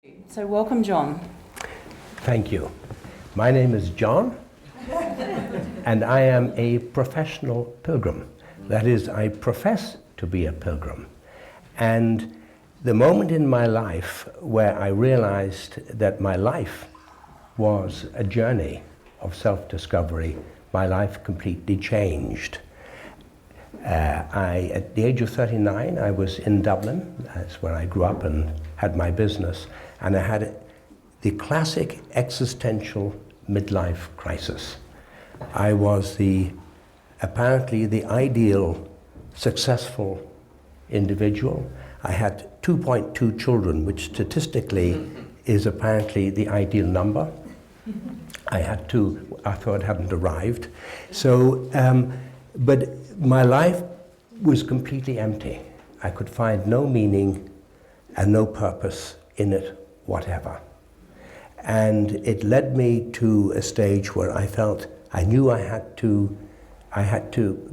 So welcome, John. Thank you. My name is John, and I am a professional pilgrim. That is, I profess to be a pilgrim. And the moment in my life where I realized that my life was a journey of self-discovery, my life completely changed. At the age of 39, I was in Dublin. That's where I grew up and had my business. And I had the classic existential midlife crisis. I was apparently the ideal, successful individual. I had 2.2 children, which statistically is apparently the ideal number. I had two, I thought hadn't arrived. So, but my life was completely empty. I could find no meaning and no purpose in it whatever. And it led me to a stage where I felt I knew I had to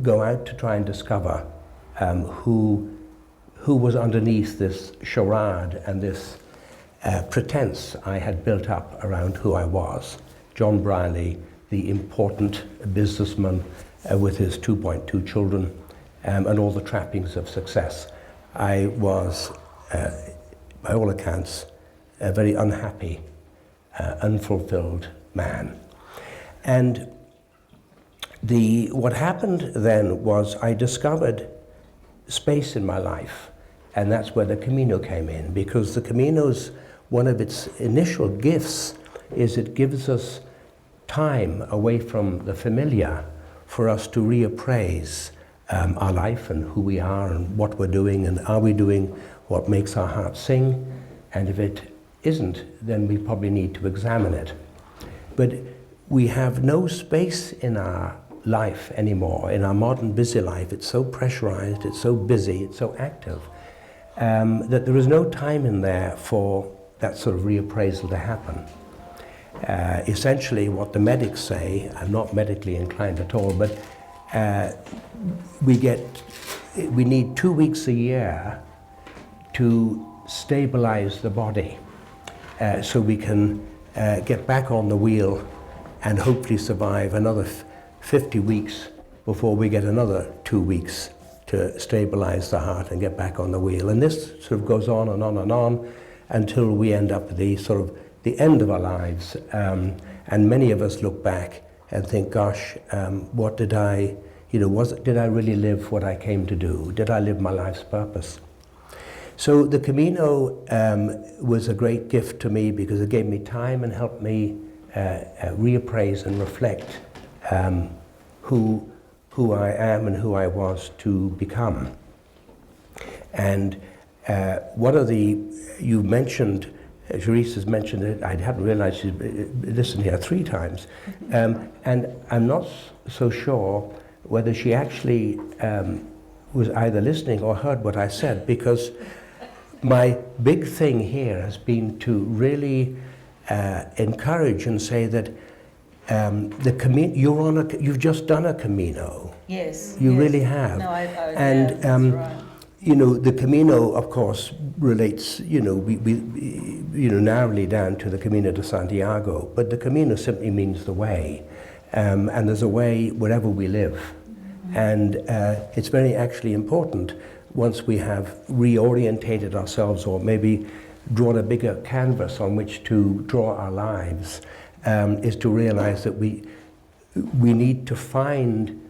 go out to try and discover who was underneath this charade and this pretense I had built up around who I was. John Brierley, the important businessman with his 2.2 children and all the trappings of success. I was, by all accounts, a very unhappy, unfulfilled man. And what happened then was I discovered space in my life, and that's where the Camino came in, because the Camino's, one of its initial gifts is it gives us time away from the familiar for us to reappraise our life and who we are and what we're doing, and are we doing what makes our heart sing? And if it isn't, then we probably need to examine it. But we have no space in our life anymore. In our modern busy life, it's so pressurized, it's so busy, it's so active, that there is no time in there for that sort of reappraisal to happen. Essentially what the medics say, I'm not medically inclined at all, but we need 2 weeks a year to stabilize the body so we can get back on the wheel and hopefully survive another 50 weeks before we get another 2 weeks to stabilize the heart and get back on the wheel. And this sort of goes on and on and on until we end up at the end of our lives. And many of us look back and think, gosh, what did I, did I really live what I came to do? Did I live my life's purpose? So the Camino was a great gift to me because it gave me time and helped me reappraise and reflect who I am and who I was to become. And you mentioned, Therese has mentioned it, I hadn't realized she'd listened here 3 times, and I'm not so sure whether she actually was either listening or heard what I said, because my big thing here has been to really encourage and say that you've just done a Camino. Yes. You yes. really have. No, and yeah, that's right. The Camino, of course, relates, narrowly down to the Camino De Santiago, but the Camino simply means the way, and there's a way wherever we live. And it's very actually important, once we have reorientated ourselves or maybe drawn a bigger canvas on which to draw our lives, is to realize that we need to find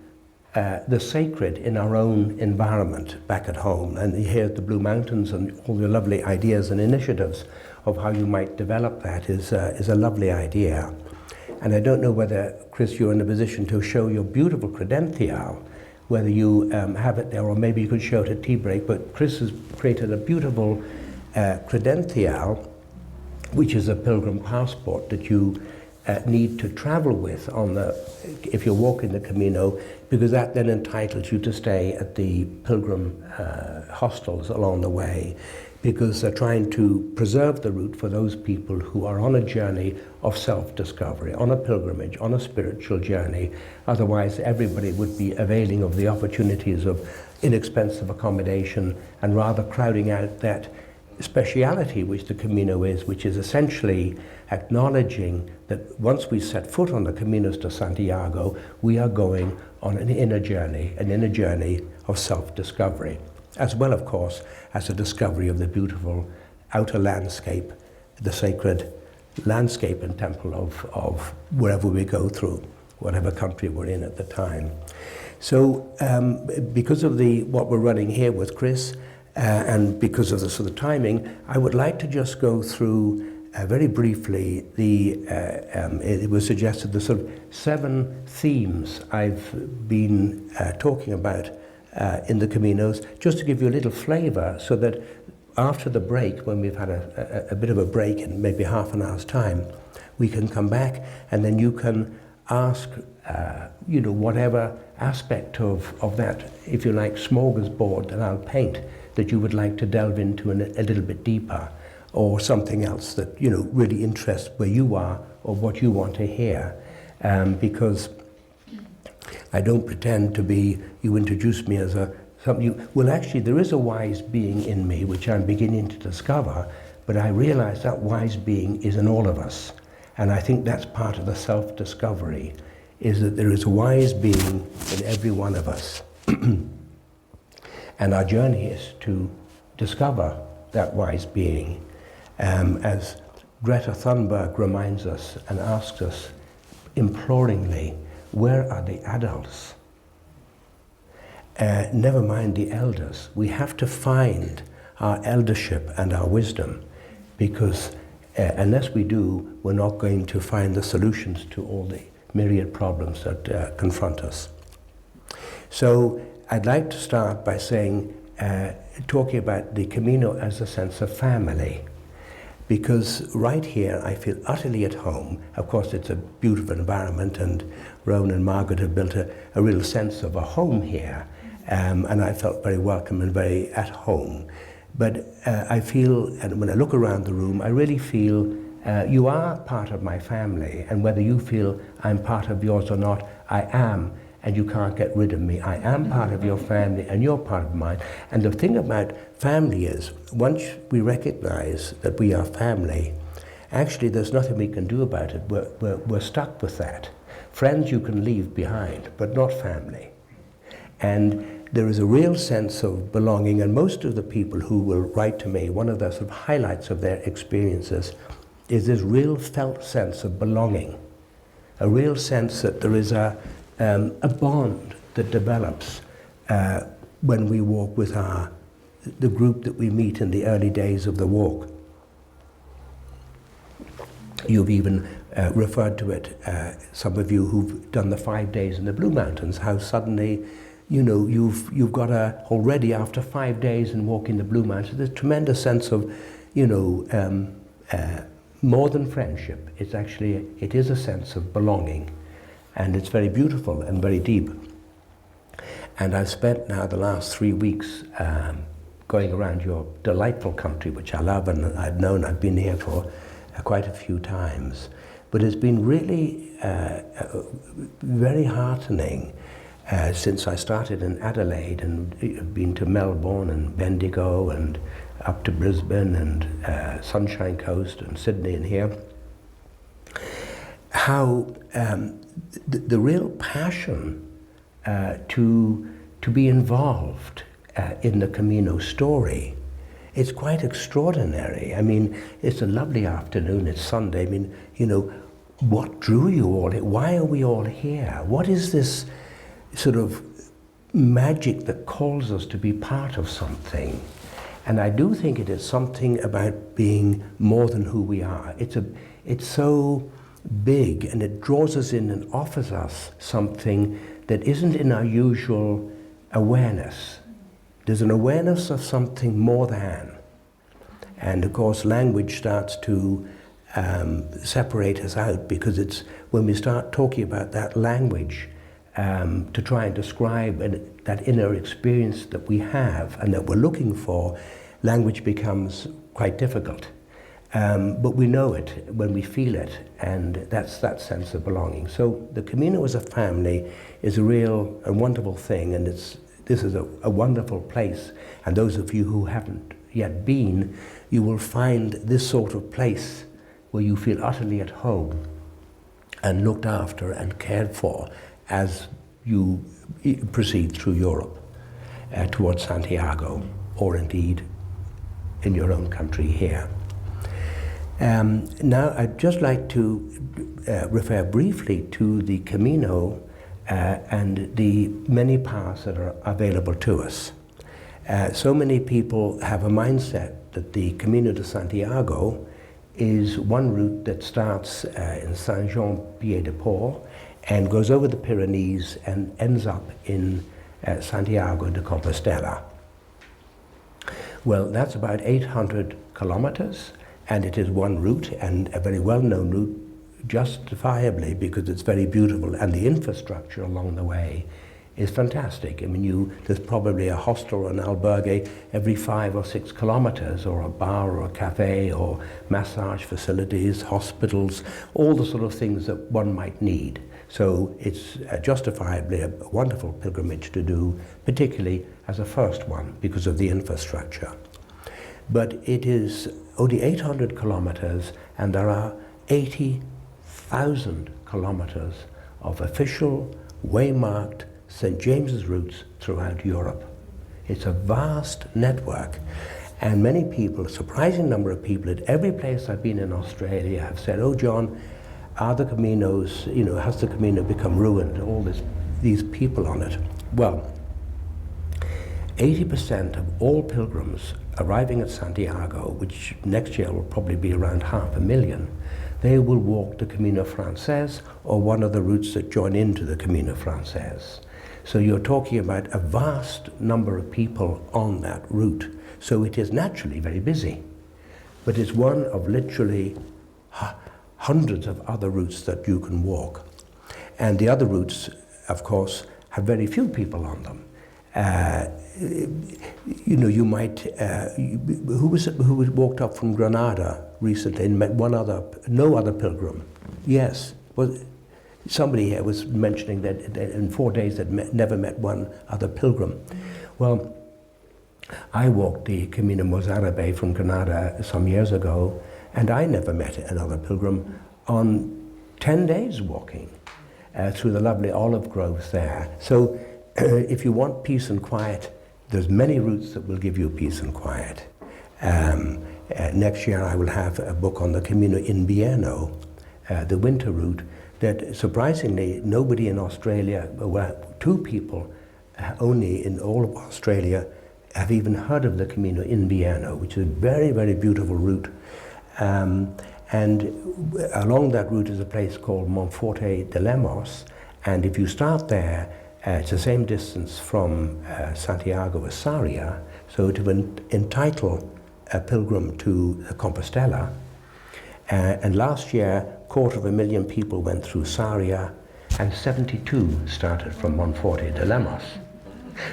the sacred in our own environment back at home. And here at the Blue Mountains and all the lovely ideas and initiatives of how you might develop that is a lovely idea. And I don't know whether, Chris, you're in a position to show your beautiful credenzial, whether you have it there, or maybe you could show it at tea break, but Chris has created a beautiful credenzial, which is a Pilgrim Passport that you need to travel with if you're walking the Camino, because that then entitles you to stay at the pilgrim hostels along the way, because they're trying to preserve the route for those people who are on a journey of self-discovery, on a pilgrimage, on a spiritual journey. Otherwise, everybody would be availing of the opportunities of inexpensive accommodation and rather crowding out that speciality which the Camino is, which is essentially acknowledging that once we set foot on the Caminos de Santiago, we are going on an inner journey of self-discovery, as well, of course, as a discovery of the beautiful outer landscape, the sacred landscape and temple of wherever we go through, whatever country we're in at the time. So because of what we're running here with Chris, and because of the sort of timing, I would like to just go through very briefly it was suggested the sort of 7 themes I've been talking about in the Caminos, just to give you a little flavour, so that after the break, when we've had a bit of a break in maybe half an hour's time, we can come back and then you can ask whatever aspect of that, if you like, smorgasbord that I'll paint, that you would like to delve into a little bit deeper, or something else that really interests where you are or what you want to hear, because I don't pretend to be, you introduce me as well, actually there is a wise being in me which I'm beginning to discover, but I realize that wise being is in all of us, and I think that's part of the self-discovery, is that there is a wise being in every one of us. And our journey is to discover that wise being, as Greta Thunberg reminds us and asks us imploringly, where are the adults? Never mind the elders. We have to find our eldership and our wisdom, because unless we do, we're not going to find the solutions to all the myriad problems that confront us. So I'd like to start by saying, talking about the Camino as a sense of family, because right here I feel utterly at home. Of course, it's a beautiful environment, and Rowan and Margaret have built a real sense of a home here, and I felt very welcome and very at home. But I feel, and when I look around the room, I really feel you are part of my family, and whether you feel I'm part of yours or not, I am, and you can't get rid of me. I am part of your family, and you're part of mine. And the thing about family is, once we recognize that we are family, actually there's nothing we can do about it. We're stuck with that. Friends you can leave behind, but not family. And there is a real sense of belonging, and most of the people who will write to me, one of the sort of highlights of their experiences is this real felt sense of belonging, a real sense that there is a bond that develops when we walk with the group that we meet in the early days of the walk. You've even referred to it, some of you who've done the 5 days in the Blue Mountains, how suddenly you've got already after 5 days in walking the Blue Mountains, there's a tremendous sense of more than friendship. It is a sense of belonging, and it's very beautiful and very deep. And I've spent now the last 3 weeks going around your delightful country, which I love, and I've been here for quite a few times. But it's been really very heartening since I started in Adelaide and been to Melbourne and Bendigo and up to Brisbane and Sunshine Coast and Sydney and here, how the real passion to be involved in the Camino story, it's quite extraordinary. I mean, it's a lovely afternoon, it's Sunday. I mean, what drew you all here? Why are we all here? What is this sort of magic that calls us to be part of something? And I do think it is something about being more than who we are. It's so big, and it draws us in and offers us something that isn't in our usual awareness. There's an awareness of something more than. And of course, language starts to separate us out, because it's when we start talking about that language to try and describe that inner experience that we have and that we're looking for, language becomes quite difficult. But we know it when we feel it, and that's that sense of belonging. So the Camino as a family is a wonderful thing, and this is a wonderful place. And those of you who haven't yet been, you will find this sort of place where you feel utterly at home and looked after and cared for as you proceed through Europe towards Santiago, or indeed in your own country here. Now I'd just like to refer briefly to the Camino and the many paths that are available to us. So many people have a mindset that the Camino de Santiago is one route that starts in Saint-Jean-Pied-de-Port and goes over the Pyrenees and ends up in Santiago de Compostela. Well, that's about 800 kilometers, and it is one route, and a very well-known route, justifiably, because it's very beautiful, and the infrastructure along the way is fantastic. I mean, there's probably a hostel or an albergue every 5 or 6 kilometers, or a bar or a cafe or massage facilities, hospitals, all the sort of things that one might need. So it's justifiably a wonderful pilgrimage to do, particularly as a first one because of the infrastructure. But it is only 800 kilometers, and there are 80,000 kilometers of official, waymarked St. James's routes throughout Europe. It's a vast network, and many people, a surprising number of people at every place I've been in Australia have said, "Oh, John, are the Caminos, has the Camino become ruined, all these people on it?" Well, 80% of all pilgrims arriving at Santiago, which next year will probably be around 500,000, they will walk the Camino Frances or one of the routes that join into the Camino Frances. So you're talking about a vast number of people on that route. So it is naturally very busy, but it's one of literally hundreds of other routes that you can walk. And the other routes, of course, have very few people on them. You might, who walked up from Granada recently and met no other pilgrim? Yes, well, somebody here was mentioning that in 4 days they'd never met one other pilgrim. Well, I walked the Camino Mozarabe from Granada some years ago, and I never met another pilgrim on 10 days walking through the lovely olive groves there. So if you want peace and quiet, there's many routes that will give you peace and quiet. Next year I will have a book on the Camino Invierno, the winter route, that surprisingly nobody in Australia, well, 2 people only in all of Australia have even heard of the Camino Invierno, which is a very, very beautiful route. And along that route is a place called Monforte de Lemos, and if you start there, it's the same distance from Santiago as Sarria, so to entitle a pilgrim to Compostela. And last year, 250,000 people went through Sarria, and 72 started from Monforte de Lemos.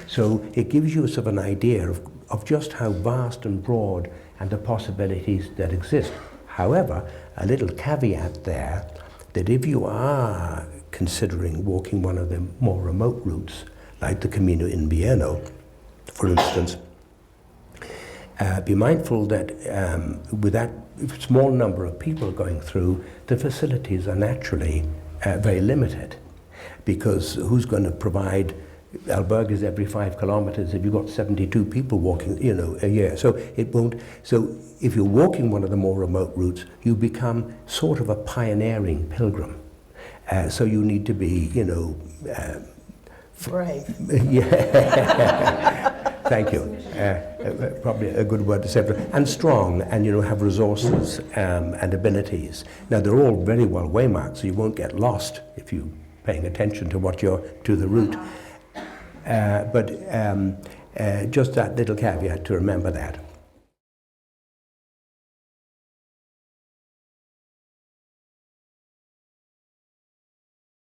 So it gives you sort of an idea of just how vast and broad and the possibilities that exist. However, a little caveat there, that if you are considering walking one of the more remote routes, like the Camino Invierno, for instance, be mindful that with that small number of people going through, the facilities are naturally very limited, because who's going to provide albergues every 5 kilometers if you've got 72 people walking, a year? So it won't. So if you're walking one of the more remote routes, you become sort of a pioneering pilgrim. So you need to be, brave. Yeah. Thank you. Probably a good word to say, and strong, and have resources and abilities. Now they're all very well waymarked, so you won't get lost if you're paying attention to the route. But just that little caveat to remember that.